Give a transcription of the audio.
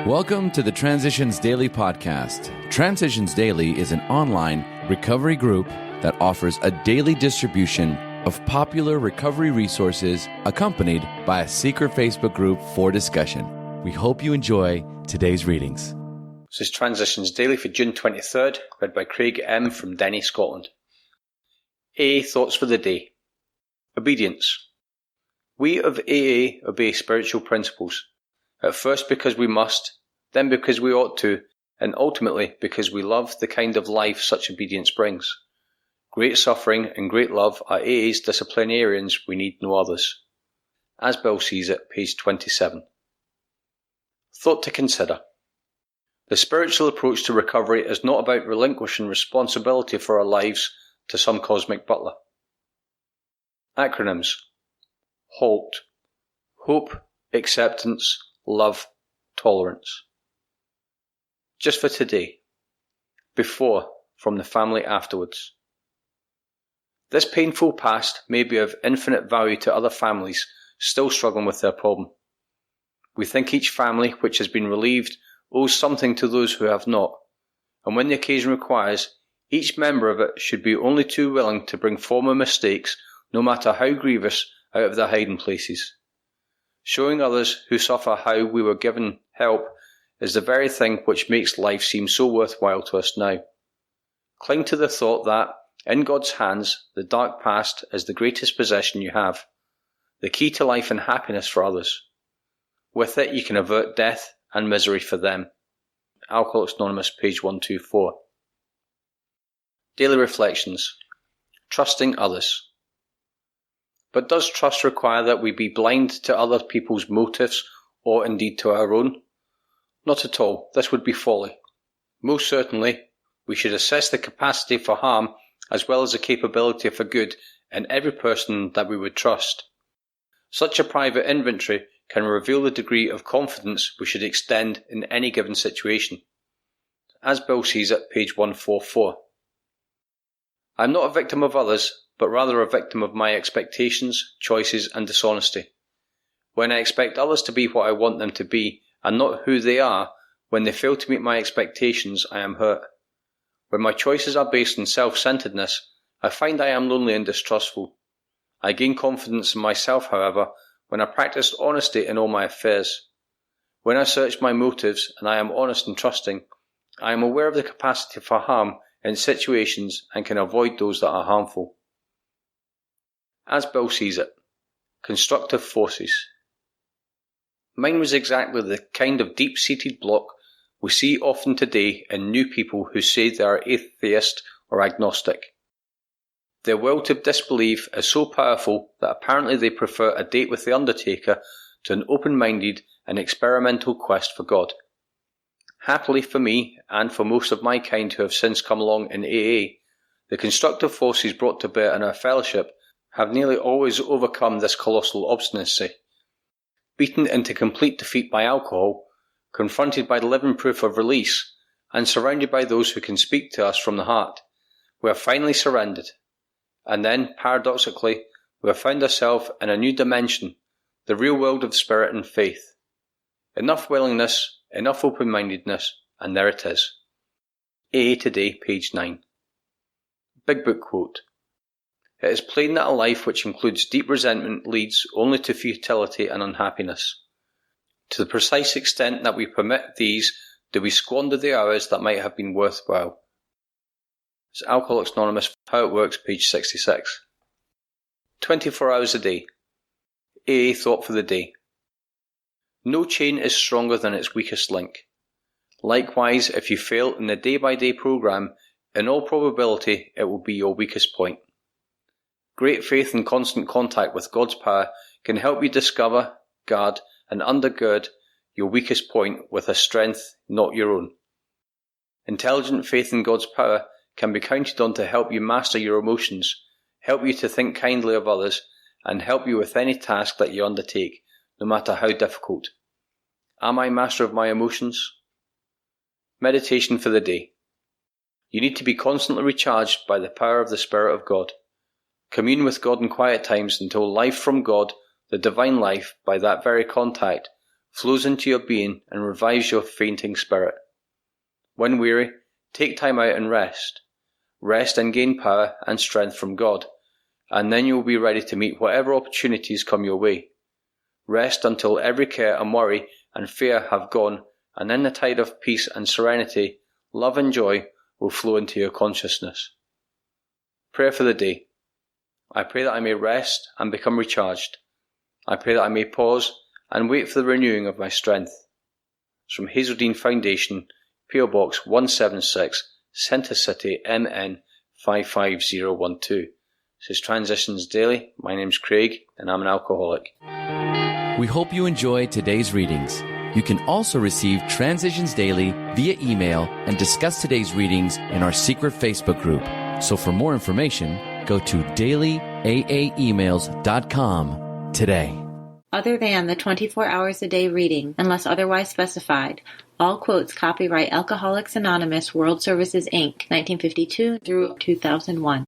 Welcome to the Transitions Daily podcast. Transitions Daily is an online recovery group that offers a daily distribution of popular recovery resources accompanied by a secret Facebook group for discussion. We hope you enjoy today's readings. This is Transitions Daily for June 23rd, read by Craig M. from Denny, Scotland. AA Thoughts for the Day. Obedience. We of AA obey spiritual principles, at first because we must, then because we ought to, and ultimately because we love the kind of life such obedience brings. Great suffering and great love are AA's disciplinarians, we need no others. As Bill sees it, page 27. Thought to consider. The spiritual approach to recovery is not about relinquishing responsibility for our lives to some cosmic butler. Acronyms. HALT. Hope, acceptance, love, tolerance. Just for today. Before, from the family afterwards. This painful past may be of infinite value to other families still struggling with their problem. We think each family which has been relieved owes something to those who have not, and when the occasion requires, each member of it should be only too willing to bring former mistakes, no matter how grievous, out of their hiding places. Showing others who suffer how we were given help is the very thing which makes life seem so worthwhile to us now. Cling to the thought that, in God's hands, the dark past is the greatest possession you have, the key to life and happiness for others. With it you can avert death and misery for them. Alcoholics Anonymous, page 124. Daily Reflections. Trusting others. But does trust require that we be blind to other people's motives, or indeed to our own? Not at all. This would be folly. Most certainly, we should assess the capacity for harm as well as the capability for good in every person that we would trust. Such a private inventory can reveal the degree of confidence we should extend in any given situation. As Bill sees it, page 144. I am not a victim of others, but rather a victim of my expectations, choices and dishonesty. When I expect others to be what I want them to be, and not who they are, when they fail to meet my expectations, I am hurt. When my choices are based on self-centeredness, I find I am lonely and distrustful. I gain confidence in myself, however, when I practice honesty in all my affairs. When I search my motives and I am honest and trusting, I am aware of the capacity for harm in situations and can avoid those that are harmful. As Bill sees it. Constructive forces. Mine was exactly the kind of deep-seated block we see often today in new people who say they are atheist or agnostic. Their will to disbelieve is so powerful that apparently they prefer a date with the undertaker to an open-minded and experimental quest for God. Happily for me, and for most of my kind who have since come along in AA, the constructive forces brought to bear in our fellowship have nearly always overcome this colossal obstinacy. Beaten into complete defeat by alcohol, confronted by the living proof of release, and surrounded by those who can speak to us from the heart, we have finally surrendered. And then, paradoxically, we have found ourselves in a new dimension, the real world of spirit and faith. Enough willingness, enough open-mindedness, and there it is. AA Today, page 9. Big Book quote. It is plain that a life which includes deep resentment leads only to futility and unhappiness. To the precise extent that we permit these, do we squander the hours that might have been worthwhile. It's Alcoholics Anonymous, How It Works, page 66. 24 hours a day. AA Thought for the Day. No chain is stronger than its weakest link. Likewise, if you fail in the day-by-day program, in all probability it will be your weakest point. Great faith and constant contact with God's power can help you discover, guard, and undergird your weakest point with a strength not your own. Intelligent faith in God's power can be counted on to help you master your emotions, help you to think kindly of others, and help you with any task that you undertake, no matter how difficult. Am I master of my emotions? Meditation for the day. You need to be constantly recharged by the power of the Spirit of God. Commune with God in quiet times until life from God, the divine life, by that very contact, flows into your being and revives your fainting spirit. When weary, take time out and rest. Rest and gain power and strength from God, and then you will be ready to meet whatever opportunities come your way. Rest until every care and worry and fear have gone, and then the tide of peace and serenity, love and joy will flow into your consciousness. Prayer for the day. I pray that I may rest and become recharged. I pray that I may pause and wait for the renewing of my strength. It's from Hazeldean Foundation, P.O. Box 176, Centre City, MN 55012. This is Transitions Daily. My name's Craig, and I'm an alcoholic. We hope you enjoyed today's readings. You can also receive Transitions Daily via email and discuss today's readings in our secret Facebook group. So for more information, go to dailyaaemails.com today. Other than the 24 hours a day reading, unless otherwise specified, all quotes copyright Alcoholics Anonymous World Services, Inc., 1952 through 2001.